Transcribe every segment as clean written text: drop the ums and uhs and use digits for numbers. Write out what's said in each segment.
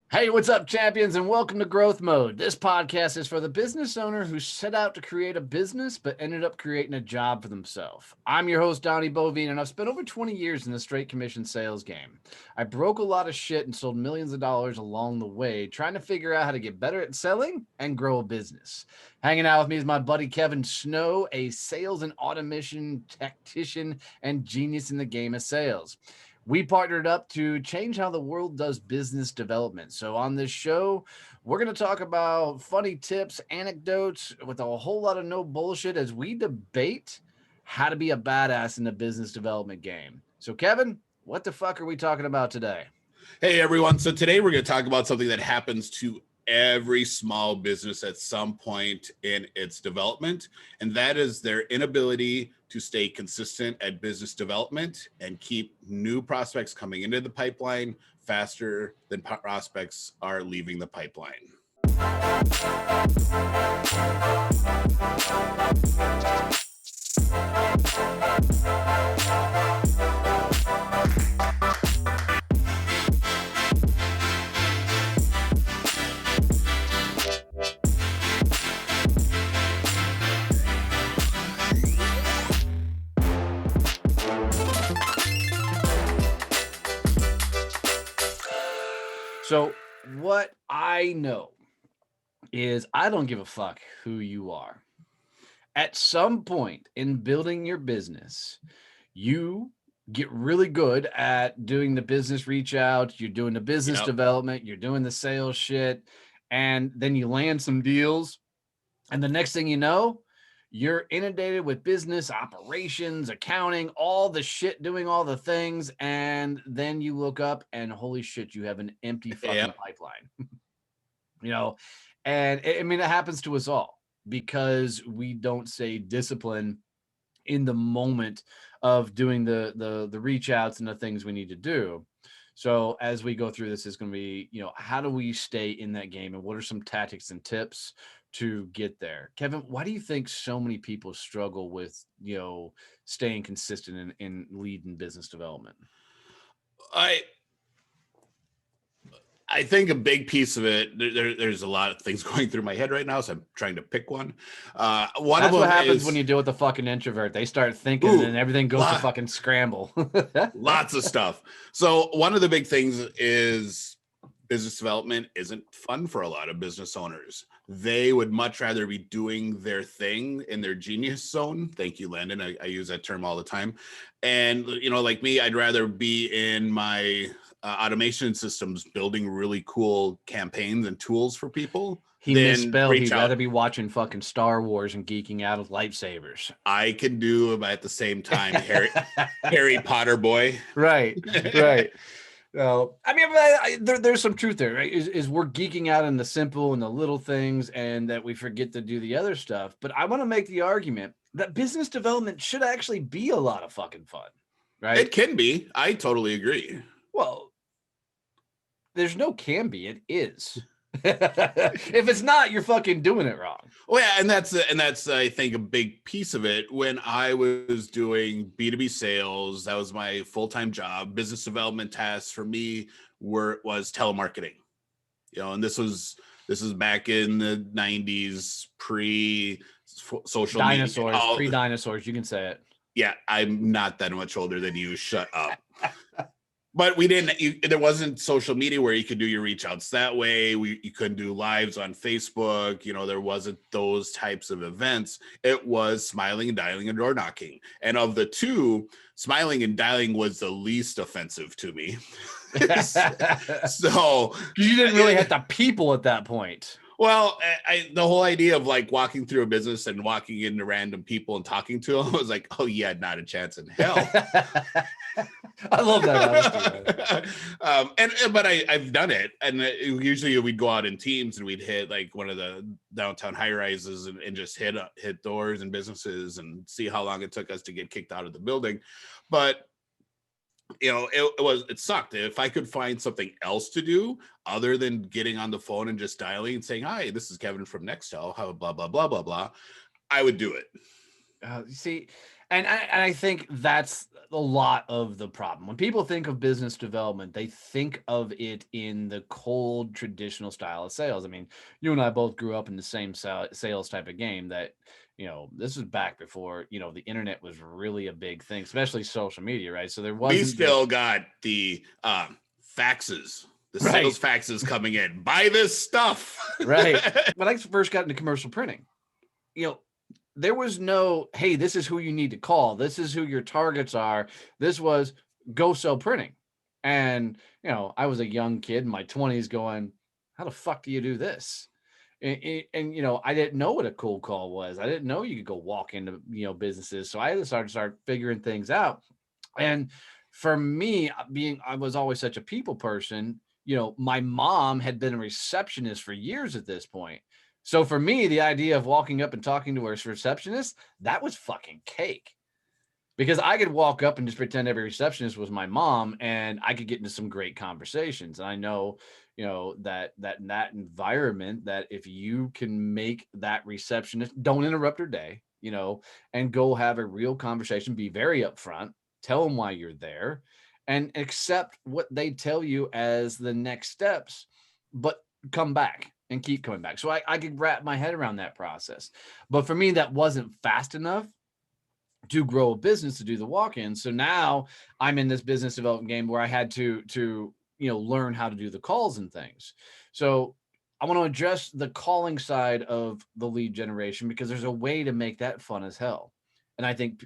Hey, what's up, champions, and welcome to Growth Mode. This podcast is for the business owner who set out to create a business but ended up creating a job for themselves. I'm your host, Donnie Boivin, and I've spent over 20 years in the straight commission sales game. I broke a lot of shit and sold millions of dollars along the way, trying to figure out how to get better at selling and grow a business. Hanging out with me is my buddy Kevin Snow, a sales and automation tactician and genius in the game of sales. We partnered up to change how the world does business development. So on this show, we're going to talk about funny tips, anecdotes with a whole lot of no bullshit as we debate how to be a badass in the business development game. So Kevin, what the fuck are we talking about today? Hey everyone. So today we're going to talk about something that happens to every small business at some point in its development, and that is their inability to stay consistent at business development and keep new prospects coming into the pipeline faster than prospects are leaving the pipeline. So what I know is I don't give a fuck who you are. At some point in building your business, you get really good at doing the business reach out, you're doing the business development, you're doing the sales shit, and then you land some deals. And the next thing you know, you're inundated with business operations, accounting, all the shit, doing all the things. And then you look up and holy shit, you have an empty fucking pipeline. And I mean, it happens to us all because we don't stay disciplined in the moment of doing the reach outs and the things we need to do. So as we go through this, is going to be, how do we stay in that game and what are some tactics and tips to get there? Kevin, why do you think so many people struggle with, staying consistent in leading business development? I think a big piece of it, there's a lot of things going through my head right now, so I'm trying to pick one. That's what happens when you deal with a fucking introvert. They start thinking and everything goes to fucking scramble. Lots of stuff. So one of the big things is business development isn't fun for a lot of business owners. They would much rather be doing their thing in their genius zone. Thank you, Landon. I use that term all the time. And, like me, I'd rather be in my automation systems building really cool campaigns and tools for people. He misspelled. He'd rather be watching fucking Star Wars and geeking out with lightsabers. I can do them at the same time, Harry Potter boy. Right. Well, I mean, there's some truth there, right? Is we're geeking out in the simple and the little things and that we forget to do the other stuff. But I want to make the argument that business development should actually be a lot of fucking fun, right? It can be. I totally agree. Well, there's no can be. It is. If it's not, you're fucking doing it wrong. Well, yeah, and that's I think a big piece of it. When I was doing B2B sales, that was my full-time job. Business development tasks for me was telemarketing. And this was back in the 90s, pre-social dinosaurs, media. Pre-dinosaurs, you can say it. Yeah, I'm not that much older than you. Shut up. But there wasn't social media where you could do your reach outs that way. You couldn't do lives on Facebook. There wasn't those types of events. It was smiling and dialing and door knocking. And of the two, smiling and dialing was the least offensive to me. So you didn't really have the people at that point. Well, the whole idea of like walking through a business and walking into random people and talking to them was like, oh yeah, not a chance in hell. I love that honesty. But I've done it, and usually we'd go out in teams and we'd hit like one of the downtown high rises and just hit doors and businesses and see how long it took us to get kicked out of the building. But it sucked. If I could find something else to do other than getting on the phone and just dialing and saying, hi, this is Kevin from Nextel, how blah, blah, blah, blah, blah, I would do it. See, And I think that's a lot of the problem. When people think of business development, they think of it in the cold, traditional style of sales. I mean, you and I both grew up in the same sales type of game that, this was back before, the internet was really a big thing, especially social media, right? So there We wasn't still got the faxes, the right, sales faxes coming in. Buy this stuff. right. When I first got into commercial printing, there was no, hey, this is who you need to call. This is who your targets are. This was go sell printing. And, I was a young kid in my 20s going, how the fuck do you do this? And I didn't know what a cold call was. I didn't know you could go walk into, businesses. So I had to start figuring things out. And for me, I was always such a people person, my mom had been a receptionist for years at this point. So for me, the idea of walking up and talking to a receptionist, that was fucking cake. Because I could walk up and just pretend every receptionist was my mom and I could get into some great conversations. And I know, that environment, that if you can make that receptionist, don't interrupt her day, and go have a real conversation, be very upfront, tell them why you're there, and accept what they tell you as the next steps, but come back and keep coming back. So I could wrap my head around that process. But for me, that wasn't fast enough to grow a business, to do the walk-in. So now I'm in this business development game where I had to learn how to do the calls and things. So I want to address the calling side of the lead generation because there's a way to make that fun as hell. And I think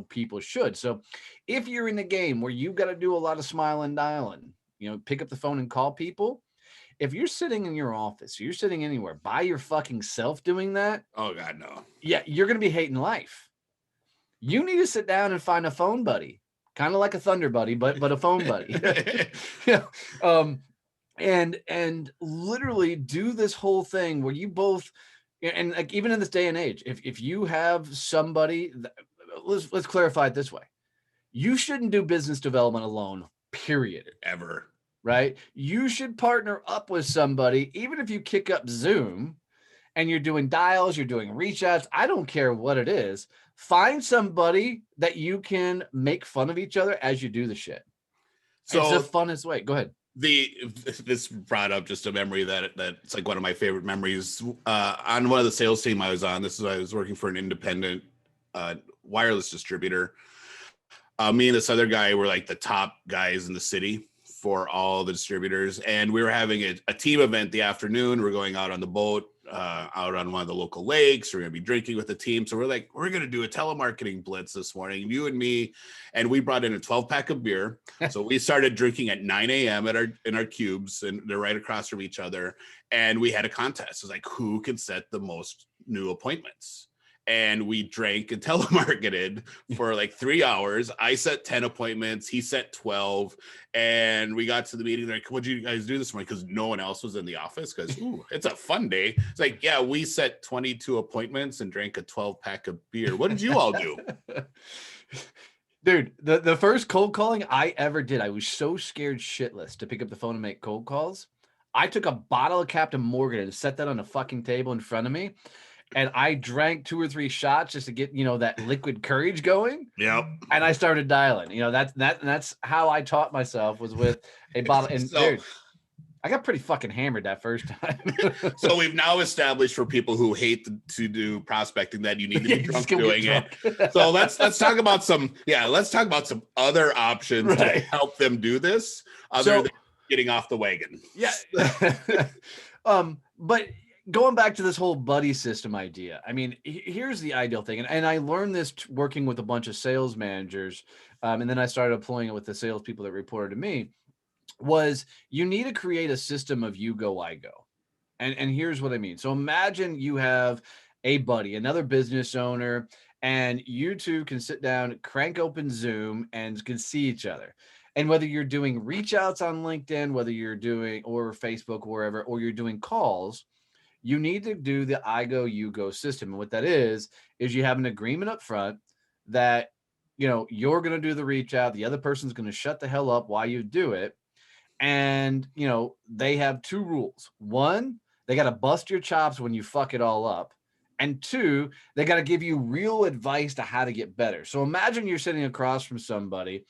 people should. So if you're in the game where you've got to do a lot of smile and dialing, pick up the phone and call people. If you're sitting in your office, you're sitting anywhere by your fucking self doing that. Oh God, no. Yeah, you're going to be hating life. You need to sit down and find a phone buddy, kind of like a Thunder buddy, but a phone buddy. And literally do this whole thing where you both, and like even in this day and age, if you have somebody, let's clarify it this way: you shouldn't do business development alone. Period. Ever. Right? You should partner up with somebody, even if you kick up Zoom and you're doing dials, you're doing reach outs. I don't care what it is. Find somebody that you can make fun of each other as you do the shit. So it's the funnest way. Go ahead. This brought up just a memory that's like one of my favorite memories. On one of the sales team I was on, I was working for an independent wireless distributor. Me and this other guy were like the top guys in the city for all the distributors, and we were having a team event the afternoon. We're going out on the boat, out on one of the local lakes. We're going to be drinking with the team. So we're like, we're going to do a telemarketing blitz this morning, you and me. And we brought in a 12-pack of beer. So we started drinking at 9 a.m. in our cubes, and they're right across from each other. And we had a contest. It was like, who can set the most new appointments? And we drank and telemarketed for like 3 hours. I set 10 appointments. He set 12. And we got to the meeting. Like, what'd you guys do this morning? Because no one else was in the office. Because it's a fun day. It's like, yeah, we set 22 appointments and drank a 12-pack of beer. What did you all do? Dude, the first cold calling I ever did, I was so scared shitless to pick up the phone and make cold calls. I took a bottle of Captain Morgan and set that on a fucking table in front of me. And I drank 2 or 3 shots just to get, that liquid courage going. Yep. And I started dialing. That's how I taught myself, was with a bottle. And dude, I got pretty fucking hammered that first time. So we've now established for people who hate to do prospecting that you need to be drunk doing it. So let's talk about some other options to help them do this other than getting off the wagon. Yeah. But going back to this whole buddy system idea, I mean, here's the ideal thing. And I learned this working with a bunch of sales managers. And then I started applying it with the salespeople that reported to me, was you need to create a system of you go, I go. And here's what I mean. So imagine you have a buddy, another business owner, and you two can sit down, crank open Zoom, and can see each other. And whether you're doing reach outs on LinkedIn, whether you're doing, or Facebook, wherever, or you're doing calls, you need to do the I go, you go system. And what that is you have an agreement up front that, you're going to do the reach out. The other person's going to shut the hell up while you do it. And, they have 2 rules. One, they got to bust your chops when you fuck it all up. And two, they got to give you real advice to how to get better. So imagine you're sitting across from somebody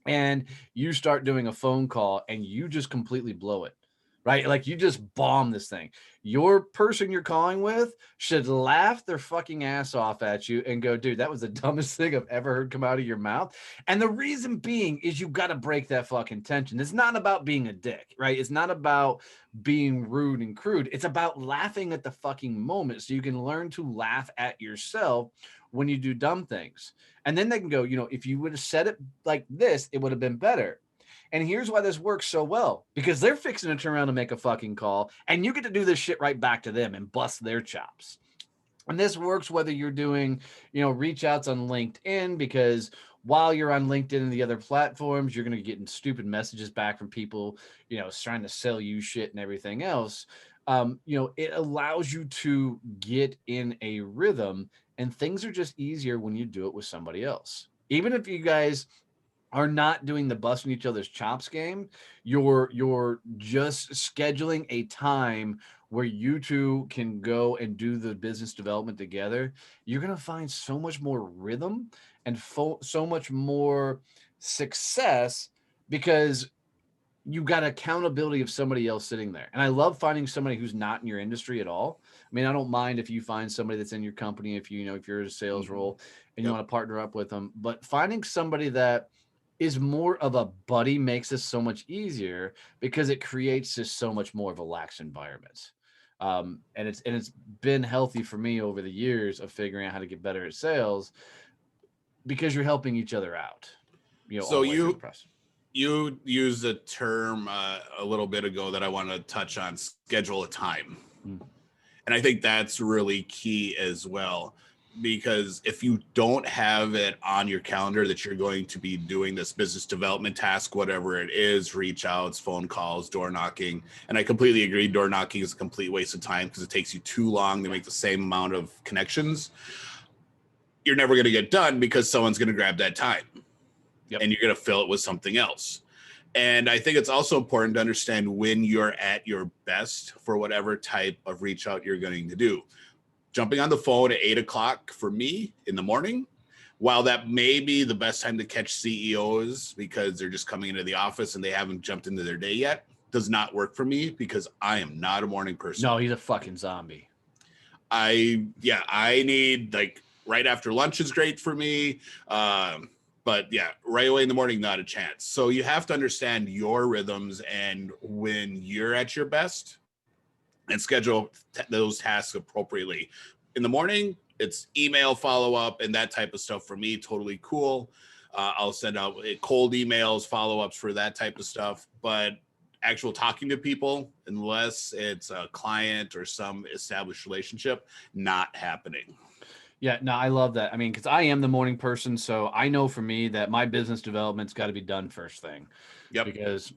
and you start doing a phone call and you just completely blow it, right? Like you just bomb this thing. Your person you're calling with should laugh their fucking ass off at you and go, dude, that was the dumbest thing I've ever heard come out of your mouth. And the reason being is you've got to break that fucking tension. It's not about being a dick, right? It's not about being rude and crude. It's about laughing at the fucking moment so you can learn to laugh at yourself when you do dumb things. And then they can go, if you would have said it like this, it would have been better. And here's why this works so well, because they're fixing to turn around and make a fucking call, and you get to do this shit right back to them and bust their chops. And this works whether you're doing, reach outs on LinkedIn, because while you're on LinkedIn and the other platforms, you're going to be getting stupid messages back from people, trying to sell you shit and everything else. It allows you to get in a rhythm, and things are just easier when you do it with somebody else. Even if you guys are not doing the busting each other's chops game, you're just scheduling a time where you two can go and do the business development together. You're going to find so much more rhythm and so much more success because you've got accountability of somebody else sitting there. And I love finding somebody who's not in your industry at all. I mean, I don't mind if you find somebody that's in your company, if if you're in a sales role and you want to partner up with them, but finding somebody that is more of a buddy makes this so much easier because it creates just so much more of a lax environment. And it's been healthy for me over the years of figuring out how to get better at sales because you're helping each other out. So you used a term a little bit ago that I want to touch on: schedule a time. And I think that's really key as well, because if you don't have it on your calendar that you're going to be doing this business development task, whatever it is, reach outs, phone calls, door knocking. And I completely agree. Door knocking is a complete waste of time because it takes you too long to make the same amount of connections. You're never going to get done because someone's going to grab that time. Yep. And you're going to fill it with something else. And I think it's also important to understand when you're at your best for whatever type of reach out you're going to do. Jumping on the phone at 8 o'clock for me in the morning, while that may be the best time to catch CEOs because they're just coming into the office and they haven't jumped into their day yet, does not work for me because I am not a morning person. No, he's a fucking zombie. I need right after lunch is great for me. But yeah, right away in the morning, not a chance. So you have to understand your rhythms and when you're at your best and schedule those tasks appropriately. In the morning, it's email follow-up and that type of stuff for me, totally cool. I'll send out cold emails, follow-ups for that type of stuff. But actual talking to people, unless it's a client or some established relationship, not happening. Yeah, no, I love that. I mean, because I am the morning person, so I know for me that my business development's got to be done first thing. Yep. Because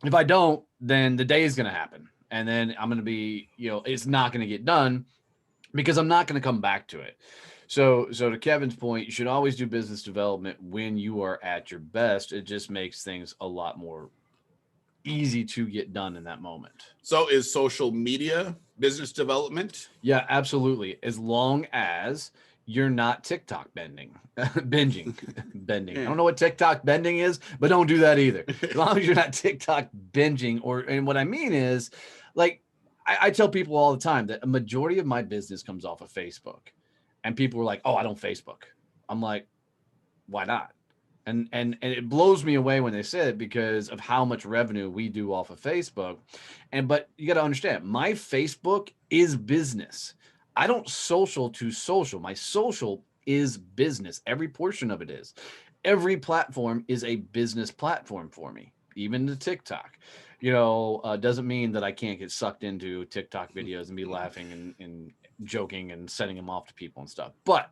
if I don't, then the day is going to happen. And then I'm going to be, it's not going to get done because I'm not going to come back to it. So to Kevin's point, you should always do business development when you are at your best. It just makes things a lot more easy to get done in that moment. So is social media business development? Yeah, absolutely. As long as you're not TikTok bending. I don't know what TikTok bending is, but don't do that either. As long as you're not TikTok binging, and what I mean is, I tell people all the time that a majority of my business comes off of Facebook, and people are like, "Oh, I don't Facebook." I'm like, "Why not?" And it blows me away when they say it because of how much revenue we do off of Facebook. But you got to understand, my Facebook is business. I don't social to social. My social is business. Every portion of it is. Every platform is a business platform for me, even the TikTok. Doesn't mean that I can't get sucked into TikTok videos and be laughing and joking and sending them off to people and stuff. But,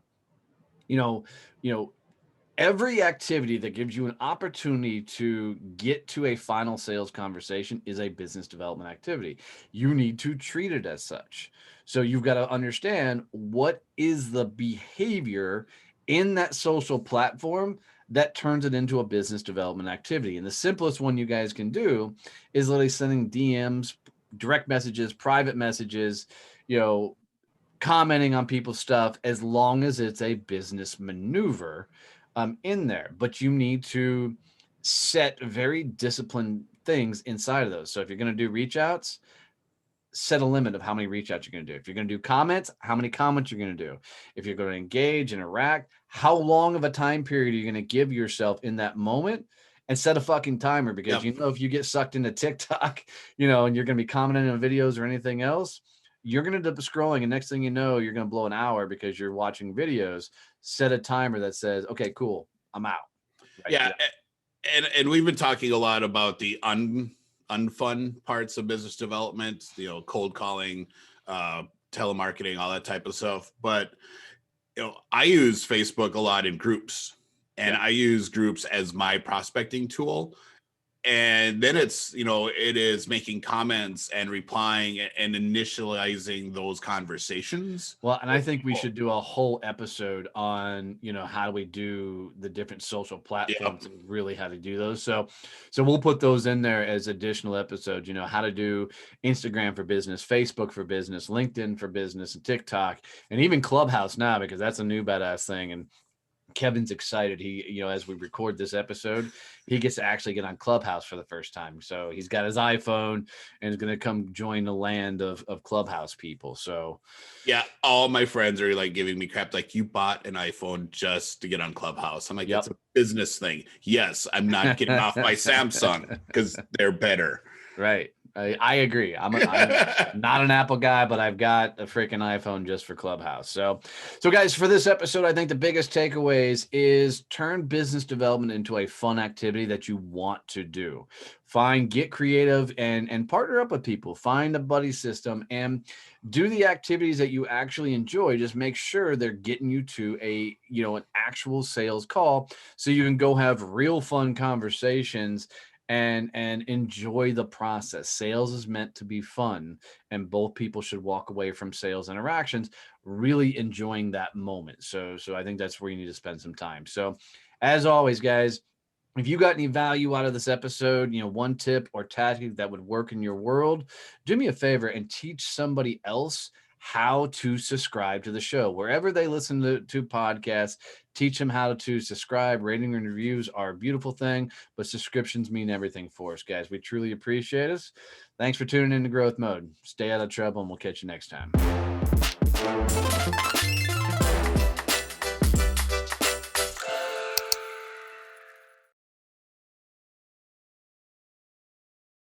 every activity that gives you an opportunity to get to a final sales conversation is a business development activity. You need to treat it as such. So you've got to understand what is the behavior in that social platform that turns it into a business development activity. And the simplest one you guys can do is literally sending DMs, direct messages, private messages, commenting on people's stuff as long as it's a business maneuver in there. But you need to set very disciplined things inside of those. So if you're going to do reach outs, set a limit of how many reach outs you're going to do. If you're going to do comments, how many comments you're going to do. If you're going to engage, interact, how long of a time period are you going to give yourself in that moment, and set a fucking timer, because you know, if you get sucked into TikTok, you know, and you're going to be commenting on videos or anything else, you're going to end up scrolling, and next thing you know, you're going to blow an hour because you're watching videos. Set a timer that says, okay, cool, I'm out. Right? Yeah. And we've been talking a lot about the unfun parts of business development, you know, cold calling, telemarketing, all that type of stuff. But, you know, I use Facebook a lot in groups, and I use groups as my prospecting tool. And then it's, you know, it is making comments and replying and initializing those conversations. Well, and I think we should do a whole episode on, you know, how do we do the different social platforms and really how to do those. So we'll put those in there as additional episodes, you know, how to do Instagram for business, Facebook for business, LinkedIn for business, and TikTok, and even Clubhouse now, because that's a new badass thing. And Kevin's excited. He, you know, as we record this episode, he gets to actually get on Clubhouse for the first time. So he's got his iPhone and is going to come join the land of Clubhouse people. So yeah, all my friends are like giving me crap. Like, you bought an iPhone just to get on Clubhouse. I'm like, it's a business thing. Yes, I'm not getting off my Samsung because they're better. Right. I agree. I'm not an Apple guy, but I've got a freaking iPhone just for Clubhouse. So guys, for this episode, I think the biggest takeaways is turn business development into a fun activity that you want to do. Get creative and partner up with people. Find a buddy system and do the activities that you actually enjoy. Just make sure they're getting you to an actual sales call, so you can go have real fun conversations and enjoy the process. Sales is meant to be fun, and both people should walk away from sales interactions really enjoying that moment. So I think that's where you need to spend some time. So as always, guys, if you got any value out of this episode, you know, one tip or tactic that would work in your world, do me a favor and teach somebody else how to subscribe to the show. Wherever they listen to podcasts, teach them how to subscribe. Rating and reviews are a beautiful thing, but subscriptions mean everything for us, guys. We truly appreciate it. Thanks for tuning in to Growth Mode. Stay out of trouble, and we'll catch you next time.